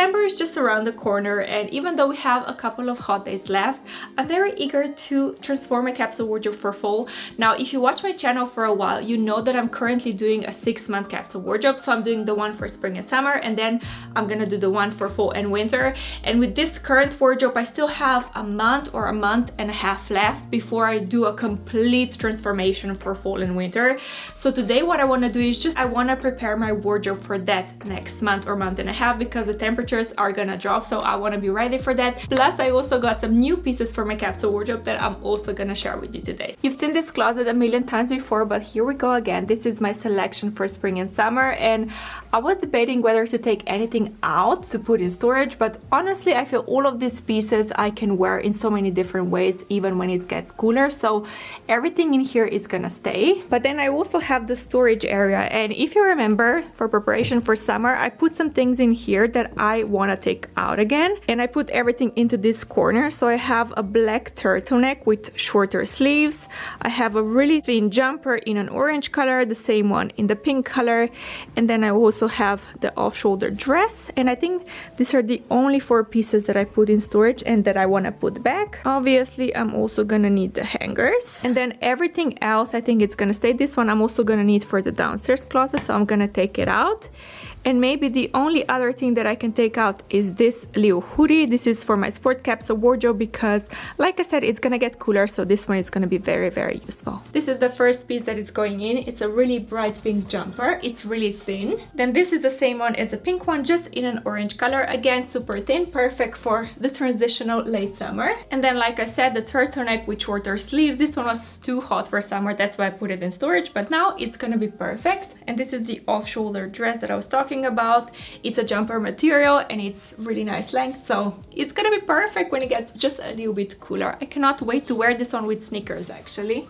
September is just around the corner, and even though we have a couple of hot days left, I'm very eager to transform my capsule wardrobe for fall. Now, if you watch my channel for a while, you know that I'm currently doing a 6-month capsule wardrobe. So I'm doing the one for spring and summer, and then I'm gonna do the one for fall and winter. And with this current wardrobe, I still have a month or a month and a half left before I do a complete transformation for fall and winter. So today what I want to do is just I want to prepare my wardrobe for that next month or month and a half, because the temperatures are gonna drop, so I want to be ready for that. Plus I also got some new pieces for my capsule wardrobe that I'm also gonna share with you today. You've seen this closet a million times before, but here we go again. This is my selection for spring and summer, and I was debating whether to take anything out to put in storage, but honestly I feel all of these pieces I can wear in so many different ways even when it gets cooler, so everything in here is gonna stay. But then I also have the storage area, and if you remember, for preparation for summer I put some things in here that I want to take out again, and I put everything into this corner. So I have a black turtleneck with shorter sleeves, I have a really thin jumper in an orange color, the same one in the pink color, and then I also have the off-shoulder dress. And I think these are the only 4 pieces that I put in storage and that I want to put back. Obviously I'm also gonna need the hangers, and then everything else I think it's gonna stay. This one I'm also gonna need for the downstairs closet, so I'm gonna take it out. And maybe the only other thing that I can take out is this little hoodie. This is for my sport capsule wardrobe because, like I said, it's gonna get cooler, so this one is gonna be very, very useful. This is the first piece that is going in. It's a really bright pink jumper. It's really thin. Then this is the same one as the pink one, just in an orange color. Again, super thin, perfect for the transitional late summer. And then, like I said, the turtleneck with shorter sleeves. This one was too hot for summer, that's why I put it in storage, but now it's gonna be perfect. And this is the off-shoulder dress that I was talking about. It's a jumper material and it's really nice length, so it's gonna be perfect when it gets just a little bit cooler. I cannot wait to wear this one with sneakers actually.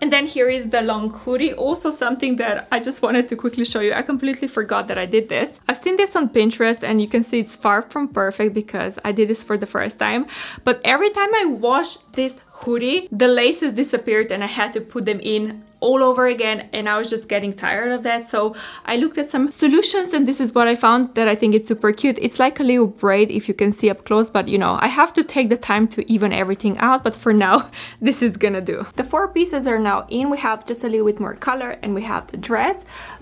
And then here is the long hoodie, also something that I just wanted to quickly show you. I completely forgot that I did this. I've seen this on Pinterest and you can see it's far from perfect because I did this for the first time, but every time I wash this hoodie, the laces disappeared and I had to put them in all over again, and I was just getting tired of that. So I looked at some solutions, and this is what I found that I think it's super cute. It's like a little braid, if you can see up close, but you know, I have to take the time to even everything out, but for now this is gonna do. The 4 pieces are now in. We have just a little bit more color and we have the dress.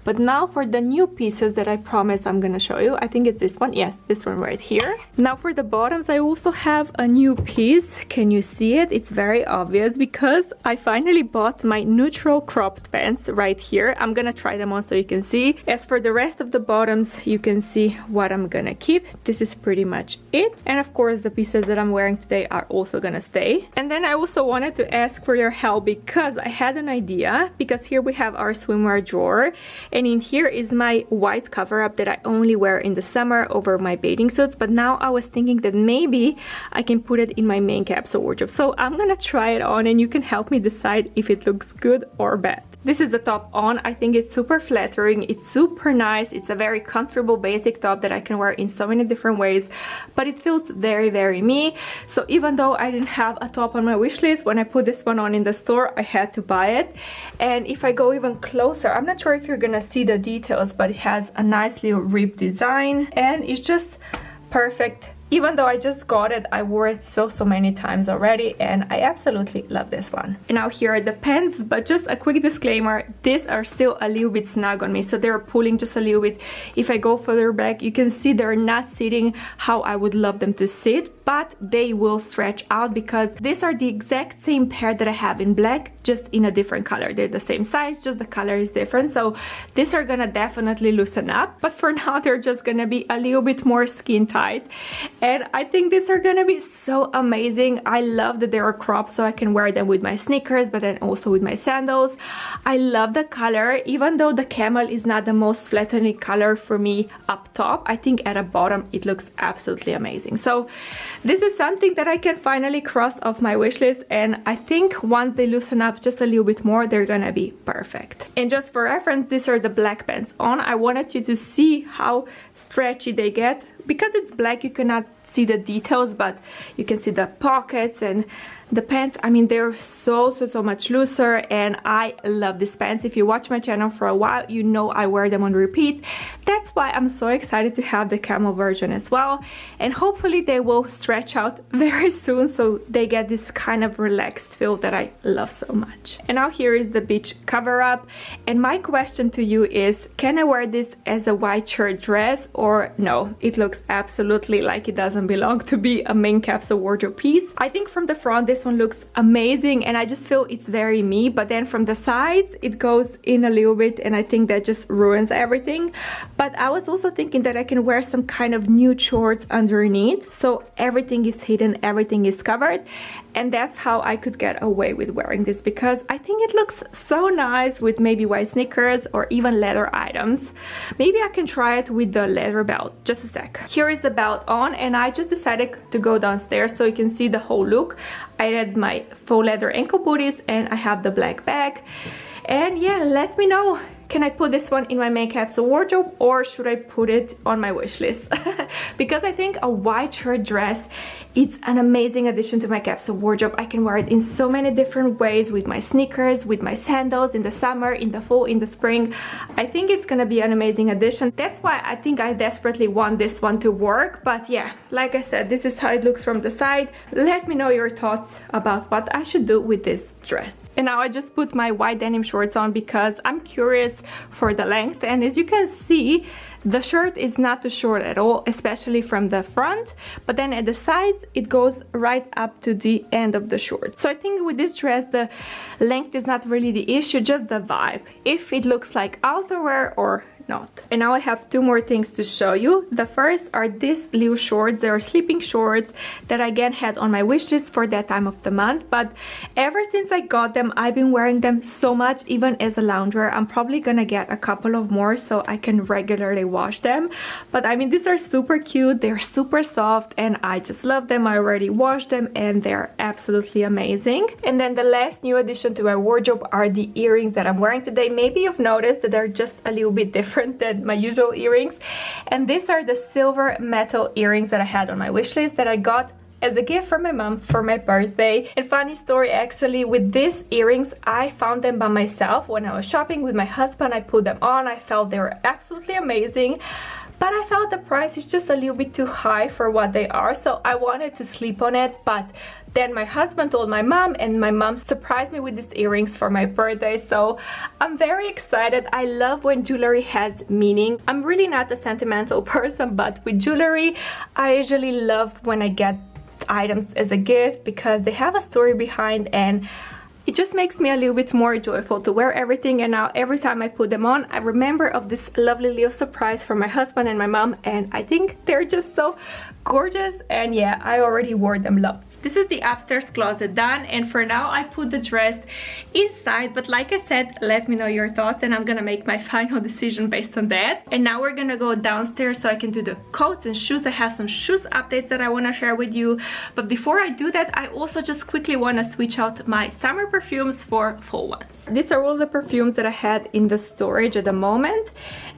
But now for the new pieces that I promised I'm gonna show you. I think it's this one. Yes, this one right here. Now for the bottoms, I also have a new piece. Can you see it? It's very obvious because I finally bought my neutral cropped pants right here. I'm gonna try them on so you can see. As for the rest of the bottoms, you can see what I'm gonna keep. This is pretty much it. And of course, the pieces that I'm wearing today are also gonna stay. And then I also wanted to ask for your help because I had an idea, because here we have our swimwear drawer. And in here is my white cover-up that I only wear in the summer over my bathing suits. But now I was thinking that maybe I can put it in my main capsule wardrobe. So I'm gonna try it on and you can help me decide if it looks good or bad. This is the top on. I think it's super flattering. It's super nice. It's a very comfortable basic top that I can wear in so many different ways, but it feels very, very me. So even though I didn't have a top on my wish list, when I put this one on in the store, I had to buy it. And if I go even closer, I'm not sure if you're gonna see the details, but it has a nice little rib design and it's just perfect. Even though I just got it, I wore it so many times already and I absolutely love this one. And now here are the pants, but just a quick disclaimer, these are still a little bit snug on me, so they're pulling just a little bit. If I go further back, you can see they're not sitting how I would love them to sit, but they will stretch out because these are the exact same pair that I have in black, just in a different color. They're the same size, just the color is different, so these are gonna definitely loosen up, but for now they're just gonna be a little bit more skin tight. And I think these are gonna be so amazing. I love that they are cropped so I can wear them with my sneakers, but then also with my sandals. I love the color, even though the camel is not the most flattering color for me up top. I think at the bottom it looks absolutely amazing. So this is something that I can finally cross off my wish list, and I think once they loosen up just a little bit more, they're gonna be perfect. And just for reference, these are the black pants on. I wanted you to see how stretchy they get. Because it's black, you cannot see the details, but you can see the pockets and the pants. I mean, they're so much looser, and I love these pants. If you watch my channel for a while, you know I wear them on repeat. That's why I'm so excited to have the camel version as well, and hopefully they will stretch out very soon so they get this kind of relaxed feel that I love so much. And now here is the beach cover up, and my question to you is, can I wear this as a white shirt dress or no? It looks absolutely like it doesn't belong to be a main capsule wardrobe piece. I think from the front this one looks amazing, and I just feel it's very me, but then from the sides it goes in a little bit, and I think that just ruins everything. But I was also thinking that I can wear some kind of nude shorts underneath, so everything is hidden, everything is covered, and that's how I could get away with wearing this, because I think it looks so nice with maybe white sneakers or even leather items. Maybe I can try it with the leather belt. Just a sec. Here is the belt on, and I just decided to go downstairs so you can see the whole look. I added my faux leather ankle booties, and I have the black bag. And yeah, let me know, can I put this one in my main capsule wardrobe or should I put it on my wish list? Because I think a white shirt dress, it's an amazing addition to my capsule wardrobe. I can wear it in so many different ways, with my sneakers, with my sandals, in the summer, in the fall, in the spring. I think it's gonna be an amazing addition. That's why I think I desperately want this one to work. But yeah, like I said, this is how it looks from the side. Let me know your thoughts about what I should do with this dress. And now I just put my white denim shorts on because I'm curious for the length, and as you can see, the shirt is not too short at all, especially from the front, but then at the sides it goes right up to the end of the short. So I think with this dress the length is not really the issue, just the vibe, if it looks like outerwear or not. And now I have two more things to show you. The first are these little shorts. They are sleeping shorts that I again had on my wish list for that time of the month, but ever since I got them, I've been wearing them so much, even as a loungewear. I'm probably gonna get a couple of more so I can regularly wash them. But I mean, these are super cute, they're super soft, and I just love them. I already washed them and they're absolutely amazing. And then the last new addition to my wardrobe are the earrings that I'm wearing today. Maybe you've noticed that they're just a little bit different than my usual earrings, and these are the silver metal earrings that I had on my wish list that I got as a gift from my mom for my birthday. And funny story, actually, with these earrings, I found them by myself when I was shopping with my husband. I put them on, I felt they were absolutely amazing, but I felt the price is just a little bit too high for what they are, so I wanted to sleep on it. But then my husband told my mom, and my mom surprised me with these earrings for my birthday, so I'm very excited. I love when jewelry has meaning. I'm really not a sentimental person, but with jewelry, I usually love when I get items as a gift because they have a story behind, and it just makes me a little bit more joyful to wear everything. And now every time I put them on, I remember of this lovely little surprise from my husband and my mom, and I think they're just so gorgeous. And yeah, I already wore them lots. This is the upstairs closet done, and for now I put the dress inside, but like I said, let me know your thoughts and I'm gonna make my final decision based on that. And now we're gonna go downstairs so I can do the coats and shoes. I have some shoes updates that I want to share with you, but before I do that, I also just quickly want to switch out my summer perfumes for fall ones. These are all the perfumes that I had in the storage at the moment,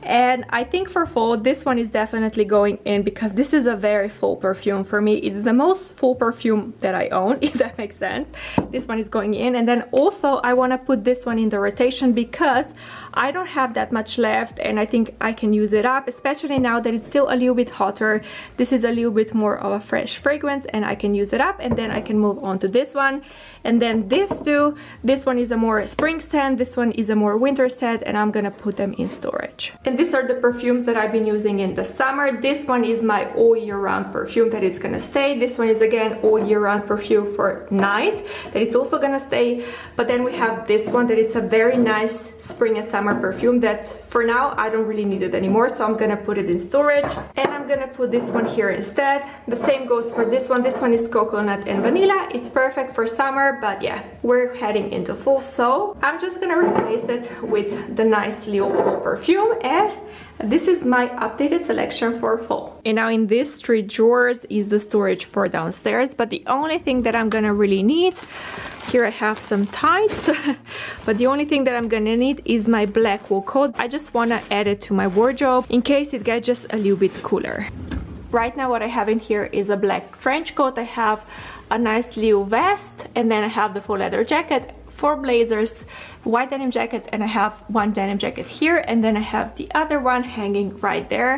and I think for fall this one is definitely going in because this is a very full perfume for me. It's the most full perfume that I own, if that makes sense. This one is going in, and then also I want to put this one in the rotation because I don't have that much left and I think I can use it up, especially now that it's still a little bit hotter. This is a little bit more of a fresh fragrance and I can use it up, and then I can move on to this one. And then this two, this one is a more spring scent, this one is a more winter scent, and I'm gonna put them in storage. And these are the perfumes that I've been using in the summer. This one is my all year round perfume that is gonna stay. This one is again all year round perfume for night that it's also gonna stay. But then we have this one that it's a very nice spring and summer perfume that for now I don't really need it anymore, so I'm gonna put it in storage. And I'm gonna put this one here instead. The same goes for this one. This one is coconut and vanilla. It's perfect for summer, but yeah, we're heading into fall, so I'm just gonna replace it with the nice little fall perfume, and this is my updated selection for fall. And now in these three drawers is the storage for downstairs, but the only thing that I'm gonna really need, here I have some tights, but the only thing that I'm gonna need is my black wool coat. I just wanna add it to my wardrobe in case it gets just a little bit cooler. right now what I have in here is a black trench coat. I have a nice Leo vest, and then I have the faux leather jacket, 4 blazers, white denim jacket, and I have 1 denim jacket here, and then I have the other one hanging right there.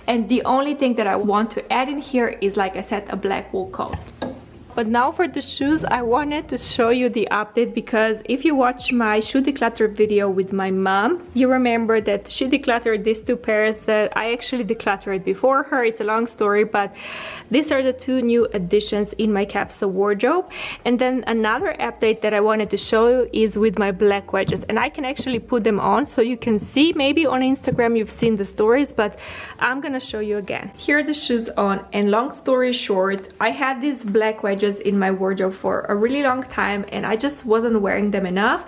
And the only thing that I want to add in here is, like I said, a black wool coat. But now for the shoes, I wanted to show you the update, because if you watch my shoe declutter video with my mom, you remember that she decluttered these 2 pairs that I actually decluttered before her. It's a long story, but these are the 2 new additions in my capsule wardrobe. And then another update that I wanted to show you is with my black wedges, and I can actually put them on so you can see. Maybe on Instagram you've seen the stories, but I'm gonna show you again. Here are the shoes on, and long story short, I had these black wedges in my wardrobe for a really long time, and I just wasn't wearing them enough,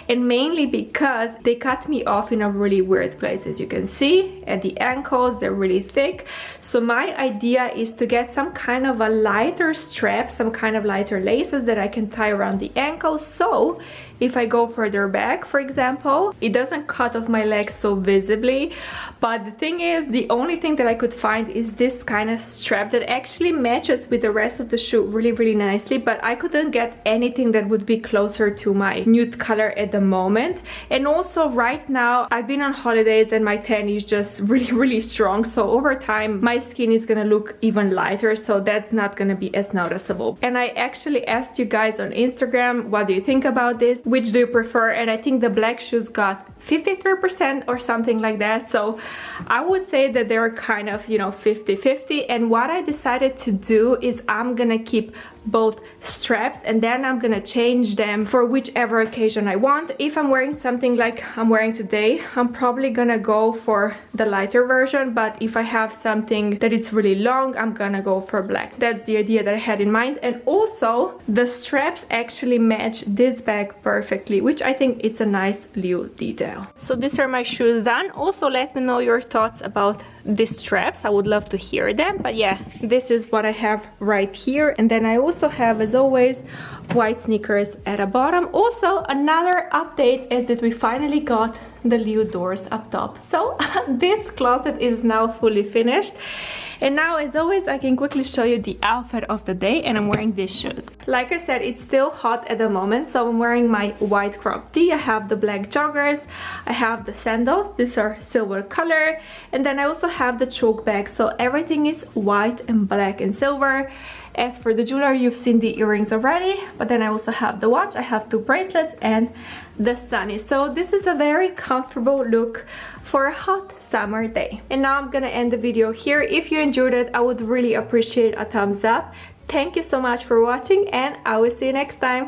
and mainly because they cut me off in a really weird place. As you can see at the ankles, they're really thick. So my idea is to get some kind of a lighter strap, some kind of lighter laces that I can tie around the ankles, so if I go further back, for example, it doesn't cut off my legs so visibly. But the thing is, the only thing that I could find is this kind of strap that actually matches with the rest of the shoe really nicely, but I couldn't get anything that would be closer to my nude color at the moment. And also right now I've been on holidays and my tan is just really strong, so over time my skin is gonna look even lighter, so that's not gonna be as noticeable. And I actually asked you guys on Instagram, what do you think about this? Which do you prefer? And I think the black shoes got 53% or something like that, so I would say that they're kind of, you know, 50-50. And what I decided to do is I'm gonna keep both straps, and then I'm gonna change them for whichever occasion I want. If I'm wearing something like I'm wearing today, I'm probably gonna go for the lighter version, but if I have something that it's really long, I'm gonna go for black. That's the idea that I had in mind. And also the straps actually match this bag perfectly, which I think it's a nice Leo detail. So these are my shoes done. Also let me know your thoughts about these straps, I would love to hear them. But yeah, this is what I have right here. And then I also have, as always, white sneakers at the bottom. Also another update is that we finally got the Leo doors up top, so this closet is now fully finished. And now, as always, I can quickly show you the outfit of the day, and I'm wearing these shoes. Like I said, it's still hot at the moment, so I'm wearing my white crop tee. I have the black joggers, I have the sandals, these are silver color, and then I also have the choke bag, so everything is white and black and silver. As for the jewelry, you've seen the earrings already, but then I also have the watch, I have 2 bracelets, and the sunny. So this is a very comfortable look for a hot summer day. And now I'm gonna end the video here. If you enjoyed it, I would really appreciate a thumbs up. Thank you so much for watching, and I will see you next time.